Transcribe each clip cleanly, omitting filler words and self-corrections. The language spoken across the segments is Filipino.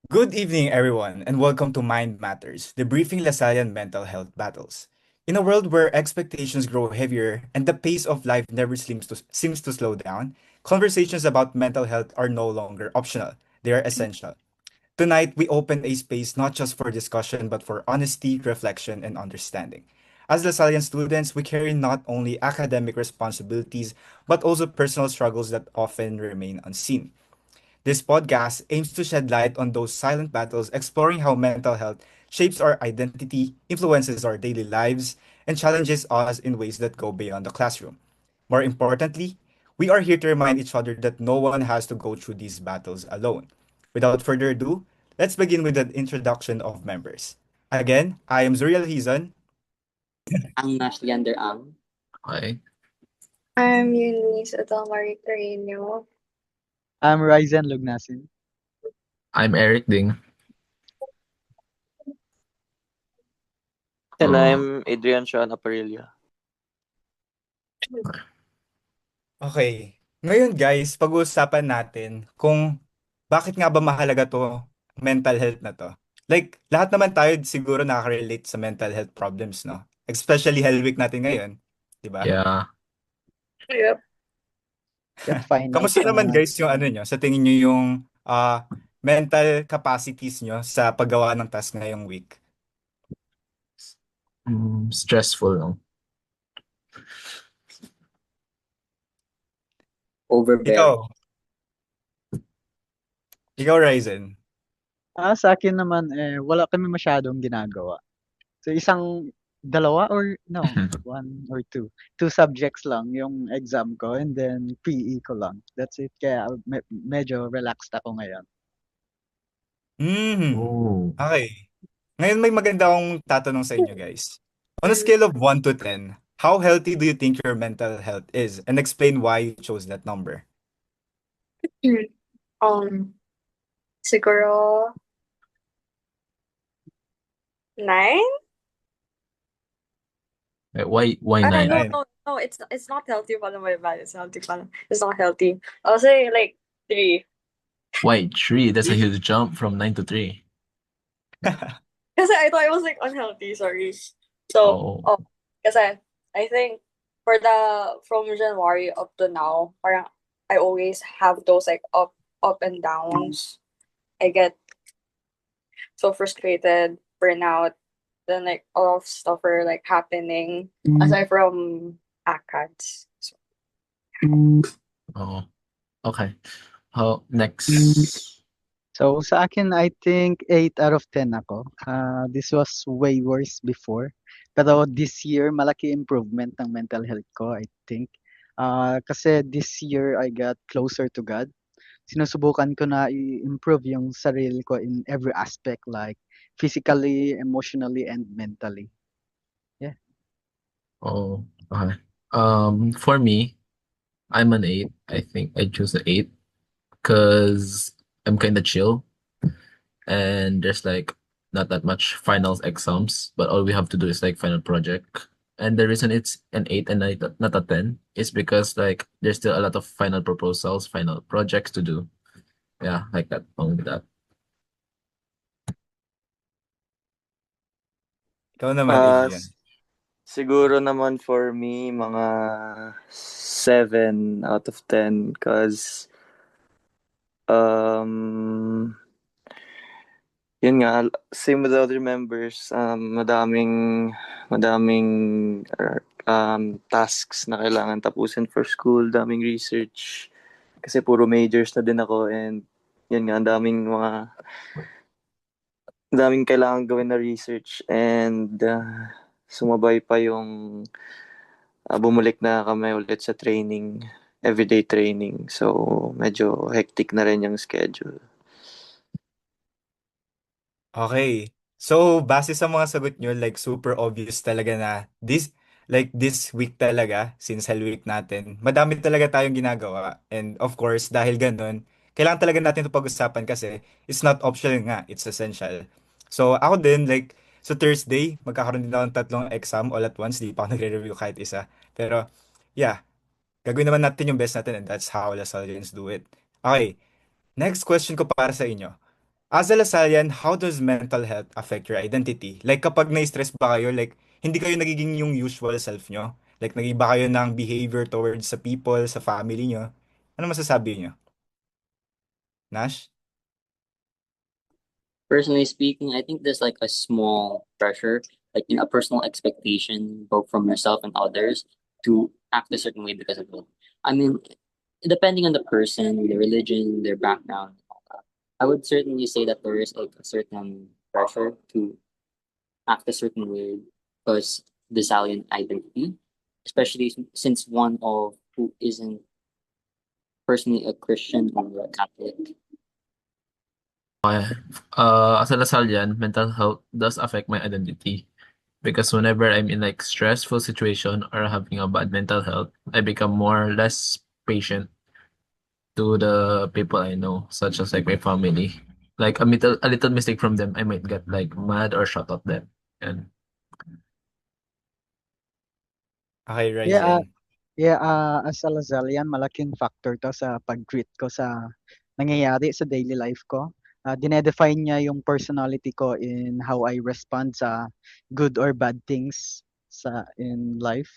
Good evening, everyone, and welcome to Mind Matters, the briefing Lasallian mental health battles. In a world where expectations grow heavier and the pace of life never seems to slow down, conversations about mental health are no longer optional. They are essential. Tonight, we open a space not just for discussion, but for honesty, reflection, and understanding. As Lasallian students, we carry not only academic responsibilities, but also personal struggles that often remain unseen. This podcast aims to shed light on those silent battles, exploring how mental health shapes our identity, influences our daily lives, and challenges us in ways that go beyond the classroom. More importantly, we are here to remind each other that no one has to go through these battles alone. Without further ado, let's begin with an introduction of members. Again, I am Zuriel Hizan. Ang Nash Leander Ang. Okay. I'm Eunice Adalmarie Carino. I'm Ryzen Lugnasin. I'm Eric Ding. And Uh, I'm Adrian Sean Aparilia. Okay. Ngayon guys, pag-uusapan natin kung bakit nga ba mahalaga to mental health na to. Like, lahat naman tayo siguro nakaka-relate sa mental health problems, no? Especially Hell Week natin ngayon, di ba? yeah. Yep. Yep, finals Kamusta na naman nga. guys yung ano nyo? Sa tingin nyo yung mental capacities nyo sa paggawa ng task ngayong week? Stressful lang. Overbearing. Ikaw. Ikaw, Ryzen. Sa akin naman, wala kami masyadong ginagawa. So, dalawa or no, one or two. Two subjects lang yung exam ko and then PE ko lang. That's it. Kaya medyo relaxed ako ngayon. Oh. Okay. Ngayon may maganda akong tatanong sa inyo guys. On a scale of 1 to 10, how healthy do you think your mental health is? And explain why you chose that number. Siguro 9? Why Ah, nine? no, Nine. no, no. It's not healthy pala. My bad. It's not healthy pala. It's not healthy. I'll say like 3. Why 3? That's a huge jump from 9 to 3. Kasi I thought it was like unhealthy. Sorry. So, Oh. kasi I think for from January up to now, parang I always have those like up and downs. I get so frustrated, burnout, then like a lot of stuff are like happening aside from ACADS. So, Oh. Okay. Next? So, sa akin, I think 8 out of 10 ako. This was way worse before. Pero this year, malaki improvement ng mental health ko, I think. Kasi this year, I got closer to God. Sinusubukan ko na i-improve yung sarili ko in every aspect, like physically, emotionally, and mentally. Yeah. Oh, okay. For me, I'm an 8. I think I choose an 8 because I'm kind of chill and there's like not that much finals exams, but all we have to do is like final project. And the reason it's an 8 and not a 10 is because like there's still a lot of final proposals, final projects to do. Yeah, like that. Only that. Ikaw naman, Adrian. Siguro naman for me, mga 7 out of 10 because um, yun nga, same with the other members, madaming tasks na kailangan tapusin for school, daming research. Kasi puro majors na din ako and yun nga, ang daming kailangan gawin na research and sumabay pa yung bumalik na kami ulit sa training, everyday training. So, medyo hectic na rin yung schedule. Okay. So, base sa mga sagot nyo, like super obvious talaga na this week talaga, since Hell Week natin, madami talaga tayong ginagawa. And of course, dahil ganun, kailangan talaga natin ito pag-usapan kasi it's not optional nga, it's essential. So, ako din, like, so Thursday, magkakaroon din ako ng tatlong exam all at once. Di pa ako nagre-review kahit isa. Pero, yeah, gagawin naman natin yung best natin and that's how Lasallians do it. Okay, next question ko para sa inyo. As a Lasallian, how does mental health affect your identity? Like kapag na-stress ba kayo, like hindi kayo nagiging yung usual self nyo? Like nag-iba kayo ng behavior towards sa people, sa family nyo? Ano masasabi nyo? Nash? Personally speaking, I think there's like a small pressure, like a personal expectation, both from yourself and others, to act a certain way because of it. I mean, depending on the person, their religion, their background, I would certainly say that there is like a certain pressure to act a certain way because the Salian identity, especially since one of who isn't personally a Christian or a Catholic. Okay. As a Lasallian, mental health does affect my identity because whenever I'm in like stressful situation or having a bad mental health, I become more less patient to the people I know, such as like my family. Like a little mistake from them, I might get like mad or shout at them. And Okay, Yeah, Ryzen. as a Lasallian, malaking factor to sa pag-greet ko sa nangyayari sa daily life ko. Dinedefine niya yung personality ko in how I respond sa good or bad things in life.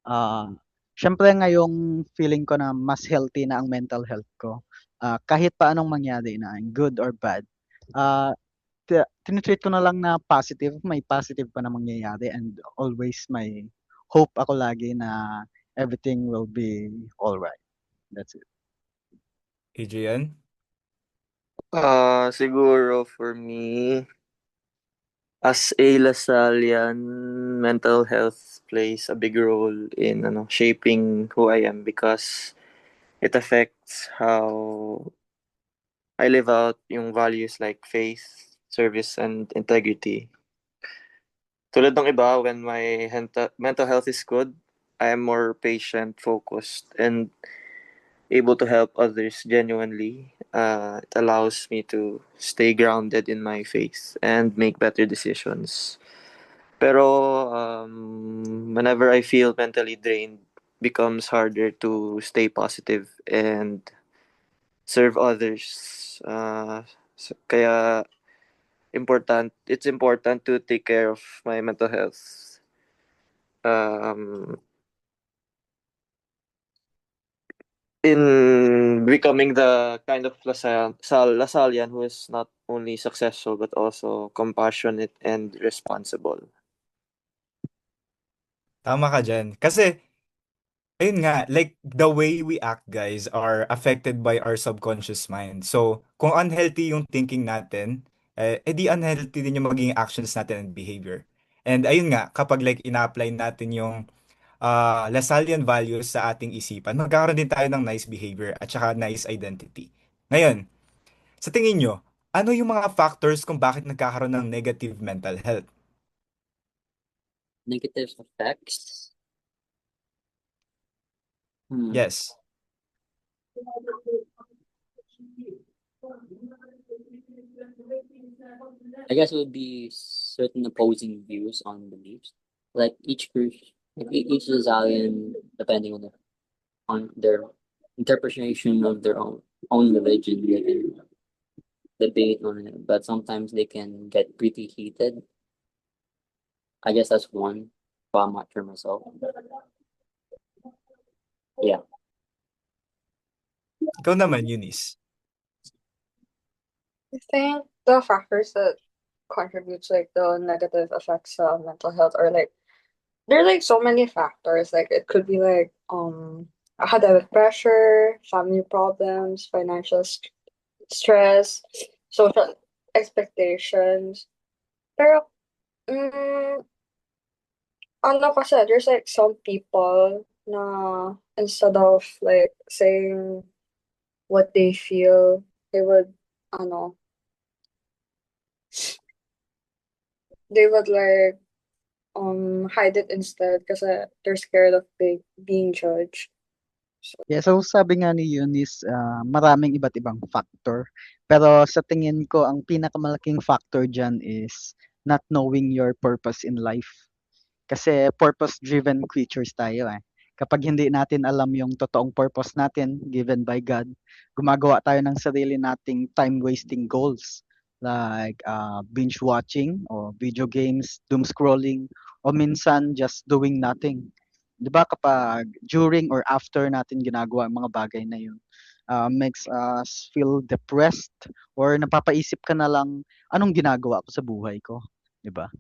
Ah, Syempre ngayong feeling ko na mas healthy na ang mental health ko. Kahit pa anong mangyari na, good or bad. Ah, Tinitreat ko na lang na positive, may positive pa na mangyayari and always may hope ako lagi na everything will be alright. That's it. Adrian? Siguro for me, as a Lasallian, mental health plays a big role in shaping who I am because it affects how I live out yung values like faith, service, and integrity. Tulad ng iba, when my mental health is good, I am more patient, focused, and able to help others genuinely. It allows me to stay grounded in my faith and make better decisions. Pero whenever I feel mentally drained, becomes harder to stay positive and serve others. Kaya it's important to take care of my mental health. Um, in becoming the kind of Lasallian who is not only successful but also compassionate and responsible. Tama ka dyan. Kasi, ayun nga, like, the way we act, guys, are affected by our subconscious mind. So, kung unhealthy yung thinking natin, edi unhealthy din yung magiging actions natin and behavior. And ayun nga, kapag like ina-apply natin yung Lasallian values sa ating isipan, magkakaroon din tayo ng nice behavior at saka nice identity. Ngayon, sa tingin nyo, ano yung mga factors kung bakit nagkakaroon ng negative mental health? Negative effects. Yes. I guess it would be certain opposing views on beliefs. Like each Lasallian, depending on their interpretation of their own religion, they can debate on it. But sometimes they can get pretty heated. I guess that's one. But I'm not sure myself. Yeah. Ikaw naman, Eunice. I think the factors that contributes like the negative effects of mental health are like there are like so many factors. Like it could be like academic pressure, family problems, financial stress, social expectations. Pero ano kasi there's like some people na instead of like saying what they feel, they would ano they would like hide it instead kasi they're scared of being judged. Yeah, so sabi nga ni Eunice, maraming iba't ibang factor. Pero sa tingin ko, ang pinakamalaking factor dyan is not knowing your purpose in life. Kasi purpose-driven creatures tayo eh. Kapag hindi natin alam yung totoong purpose natin given by God, gumagawa tayo ng sarili nating time-wasting goals. like binge watching or video games, doom scrolling, o minsan just doing nothing. 'Di ba kapag during or after natin ginagawa ang mga bagay na yun, makes us feel depressed or napapaisip ka na lang, anong ginagawa ko sa buhay ko, 'di ba?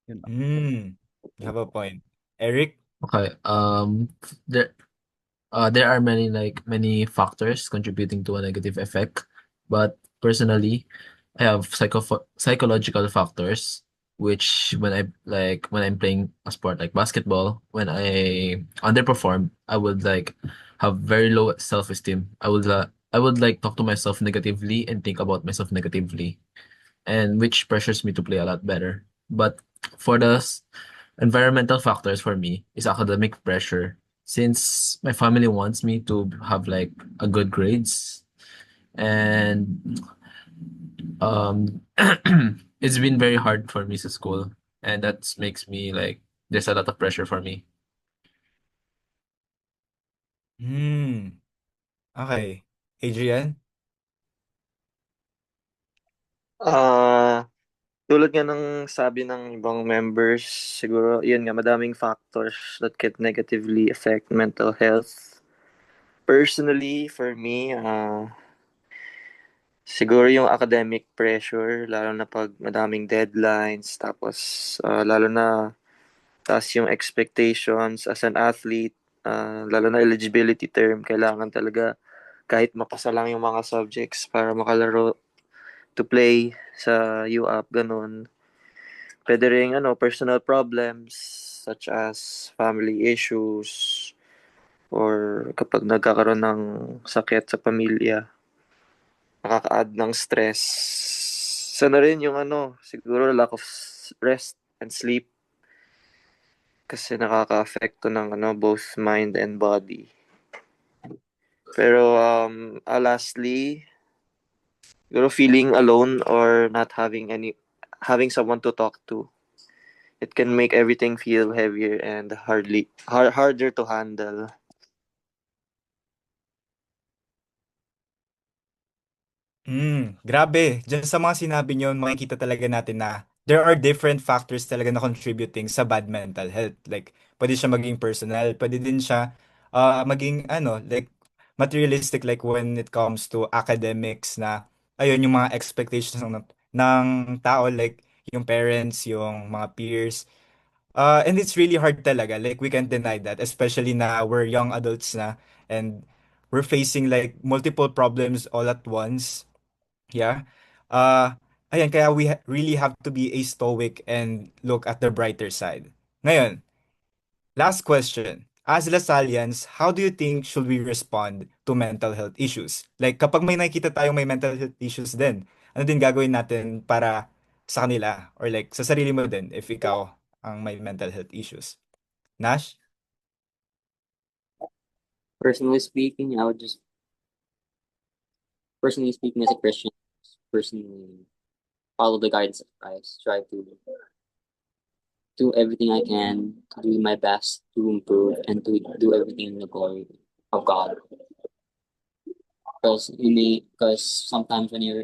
Yun lang. Hmm, you have a point. Eric? Okay. There there are many factors contributing to a negative effect, but personally, I have psychological factors, which when I'm playing a sport like basketball, when I underperform, I would like have very low self-esteem. I would like talk to myself negatively and think about myself negatively, and which pressures me to play a lot better. But for the environmental factors for me is academic pressure. Since my family wants me to have like a good grades, and um it's been very hard for me to school, and that makes me like there's a lot of pressure for me. Hmm, okay. Adrian? Ah, tulad nga ng sabi ng ibang members, siguro yun nga madaming factors that can negatively affect mental health. Personally, for me, siguro yung academic pressure, lalo na pag madaming deadlines, tapos lalo na taas yung expectations as an athlete, lalo na eligibility term, kailangan talaga kahit mapasa lang yung mga subjects para makalaro to play sa UAP, ganun. Pwede rin, personal problems such as family issues or kapag nagkakaroon ng sakit sa pamilya, nakaka-add ng stress. Sana rin yung siguro lack of rest and sleep kasi nakaka-affect to ng both mind and body. Pero lastly, siguro feeling alone or not having someone to talk to. It can make everything feel heavier and harder to handle. Grabe. Diyan sa mga sinabi niyo, makikita talaga natin na there are different factors talaga na contributing sa bad mental health. Like, pwede siya maging personal, pwede din siya maging like materialistic like when it comes to academics na ayun yung mga expectations ng tao like yung parents, yung mga peers. And it's really hard talaga. Like we can't deny that, especially na we're young adults na and we're facing like multiple problems all at once. Yeah. Ayan, kaya really have to be a stoic and look at the brighter side. Ngayon, last question. As Lasallians, how do you think should we respond to mental health issues? Like, kapag may nakikita tayong may mental health issues din, ano din gagawin natin para sa kanila? Or like, sa sarili mo din, if ikaw ang may mental health issues. Nash? Personally speaking, I would just personally speaking as a Christian, personally follow the guidance of Christ. Try to do everything I can to do my best to improve and to do everything in the glory of God. Because sometimes when you're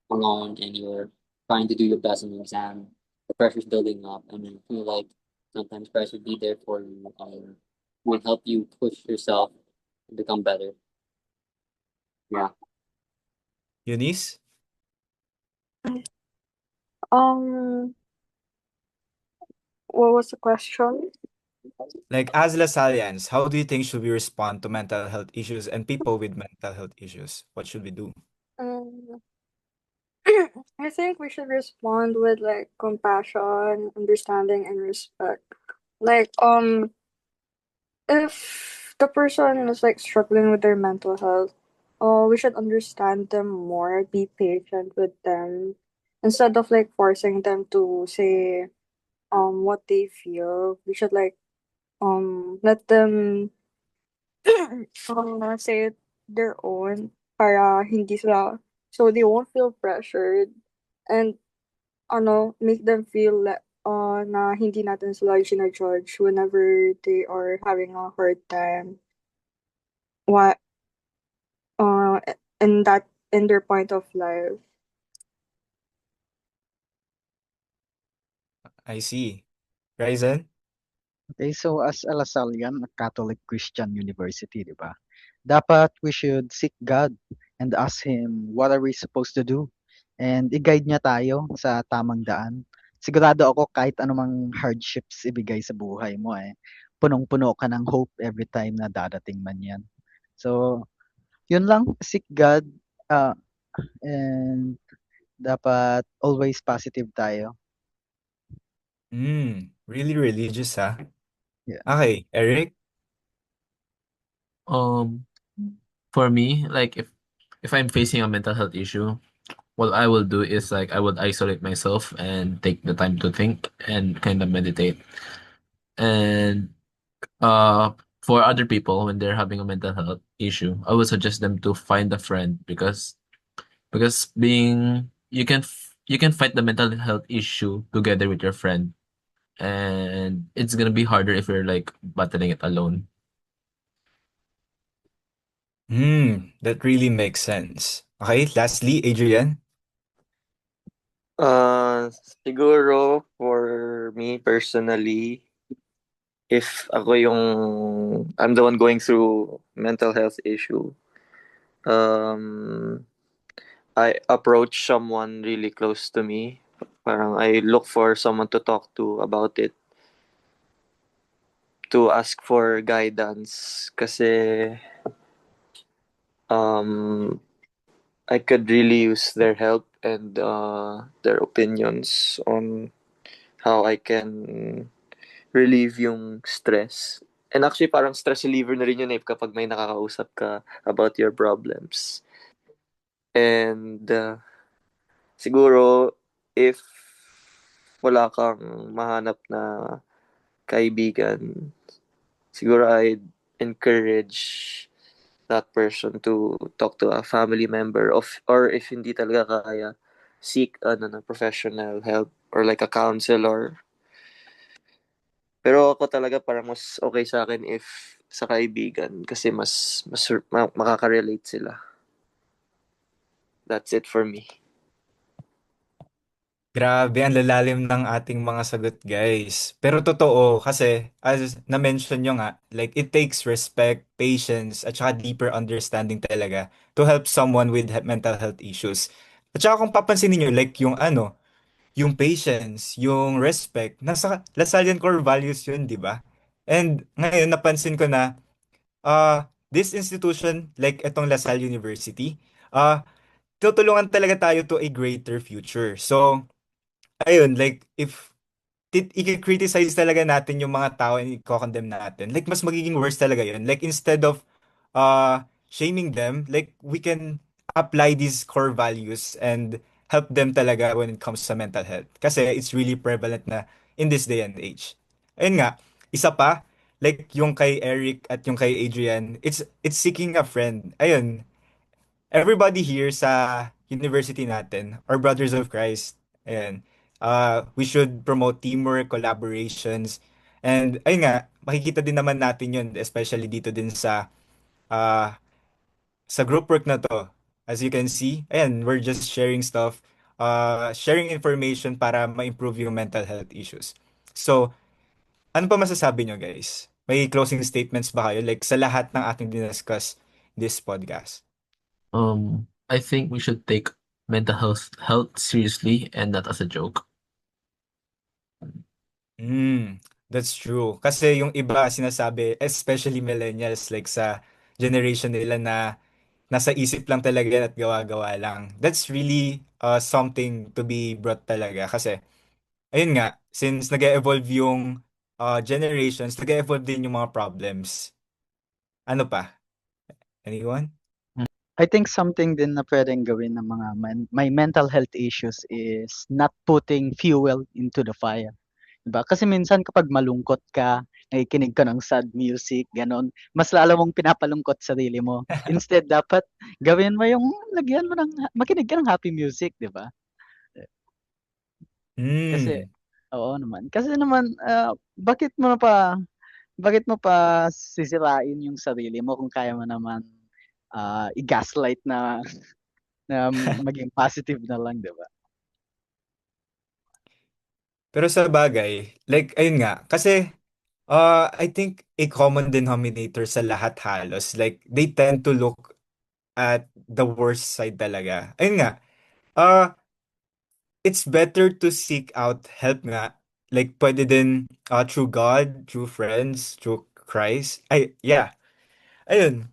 alone and you're trying to do your best in the exam, the pressure's building up, and you feel like sometimes Christ would be there for you and would help you push yourself to become better. Yeah. Eunice? Um, what was the question? Like, as Lasallians, how do you think should we respond to mental health issues and people with mental health issues? What should we do? Um, I think we should respond with like compassion, understanding, and respect. Like, if the person is like struggling with their mental health, we should understand them more, be patient with them, instead of like forcing them to say what they feel. We should like let them say it their own para hindi sila so they won't feel pressured and make them feel na hindi natin sila judge whenever they are having a hard time what in their point of life. I see. Ryzen? Okay, so as a Lasallian, a Catholic Christian university, di ba? Dapat we should seek God and ask Him what are we supposed to do and i-guide niya tayo sa tamang daan. Sigurado ako kahit anumang hardships ibigay sa buhay mo punong-puno ka ng hope every time na dadating man yan. So, yun lang, seek God uh, and dapat always positive tayo. Really religious, ha? Yeah. Okay, Eric? Um, for me, like if I'm facing a mental health issue, what I will do is like I would isolate myself and take the time to think and kind of meditate. And uh for other people when they're having a mental health issue, I would suggest them to find a friend because being you can fight the mental health issue together with your friend, and it's gonna be harder if you're like battling it alone. That really makes sense. Okay, lastly, Adrian? Uh, Siguro for me personally, if I'm the one going through mental health issue, um, I approach someone really close to me. Parang I look for someone to talk to about it, to ask for guidance. Kasi um, I could really use their help and their opinions on how I can relieve yung stress. And actually, parang stress reliever na rin yun kapag may nakakausap ka about your problems. And siguro, if wala kang mahanap na kaibigan, siguro I'd encourage that person to talk to a family member or if hindi talaga kaya, seek na professional help or like a counselor. Pero ako talaga parang mas okay sa akin if sa kaibigan kasi mas makaka-relate sila. That's it for me. Grabe, ang lalalim ng ating mga sagot, guys. Pero totoo, kasi as na-mention nyo nga, like it takes respect, patience, at saka deeper understanding talaga to help someone with mental health issues. At saka kung papansinin nyo, like yung patience, yung respect, nasa Lasallian core values yun, di ba? And ngayon, napansin ko na, this institution, like itong LaSalle University, tutulungan talaga tayo to a greater future. So, ayun, like, if i-criticize talaga natin yung mga tao and i-condemn natin, like, mas magiging worse talaga yun. Like, instead of shaming them, like, we can apply these core values and help them talaga when it comes sa mental health. Kasi it's really prevalent na in this day and age. Ayun nga, isa pa, like, yung kay Eric at yung kay Adrian, it's seeking a friend. Ayun, everybody here sa university natin are brothers of Christ. Ayan. We should promote teamwork, collaborations, and ayun nga, makikita din naman natin yun, especially dito din uh, sa group work na to. As you can see, ayan, we're just sharing stuff, sharing information para ma-improve yung mental health issues. So, ano pa masasabi nyo, guys? May closing statements ba kayo? Like, sa lahat ng ating diniscuss this podcast. I think we should take mental health seriously and not as a joke. That's true. Kasi yung iba sinasabi, especially millennials, like sa generation nila na nasa isip lang talaga yan at gawa-gawa lang. That's really something to be brought talaga. Kasi, ayun nga, since nag-evolve yung generations, nag-evolve din yung mga problems. Ano pa? Anyone? I think something din na pwedeng gawin ng mga may mental health issues is not putting fuel into the fire. Diba? Kasi minsan kapag malungkot ka, nakikinig ka ng sad music, ganon, mas lalo mong pinapalungkot sarili mo. Instead, dapat gawin mo yung lagyan mo makinig ka ng happy music, di ba? Kasi, Hmm. oo naman. Kasi naman, bakit mo pa sisirain yung sarili mo kung kaya mo naman i-gaslight na maging positive na lang, di ba? Pero sa bagay, like, ayun nga, kasi, I think a common denominator sa lahat halos, like, they tend to look at the worst side talaga. Ayun nga, uh, it's better to seek out help nga. Like, pwede din through God, through friends, through Christ. Ay, yeah. Ayun.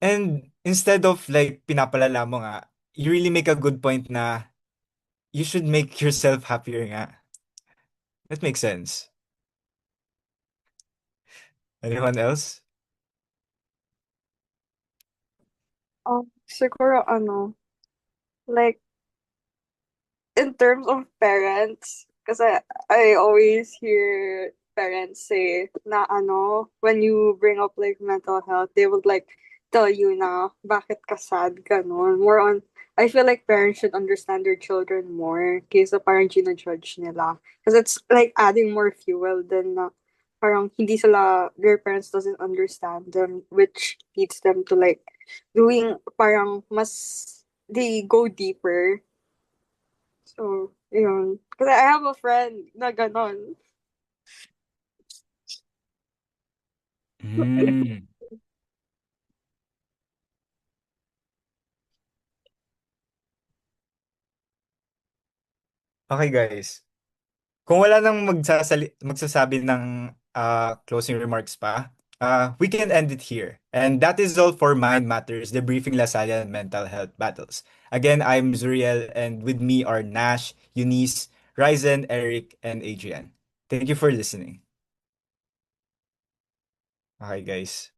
And instead of like pinapalala mo nga, you really make a good point na you should make yourself happier nga. That makes sense. Anyone else? Siguro ano, like, in terms of parents, kasi I always hear parents say na ano, when you bring up like mental health, they would like tell you na bakit ka sad, ganun. More on, I feel like parents should understand their children more kaysa parang gina-judge nila. Because it's like adding more fuel than na parang hindi sila, their parents doesn't understand them, which leads them to like doing parang mas, they go deeper. So, yun. Kasi I have a friend na ganon. Mm. Okay, guys. Kung wala nang magsasabi ng closing remarks pa, we can end it here. And that is all for Mind Matters, the briefing Lasalle and mental health battles. Again, I'm Zuriel, and with me are Nash, Eunice, Ryzen, Eric, and Adrian. Thank you for listening. Okay, guys.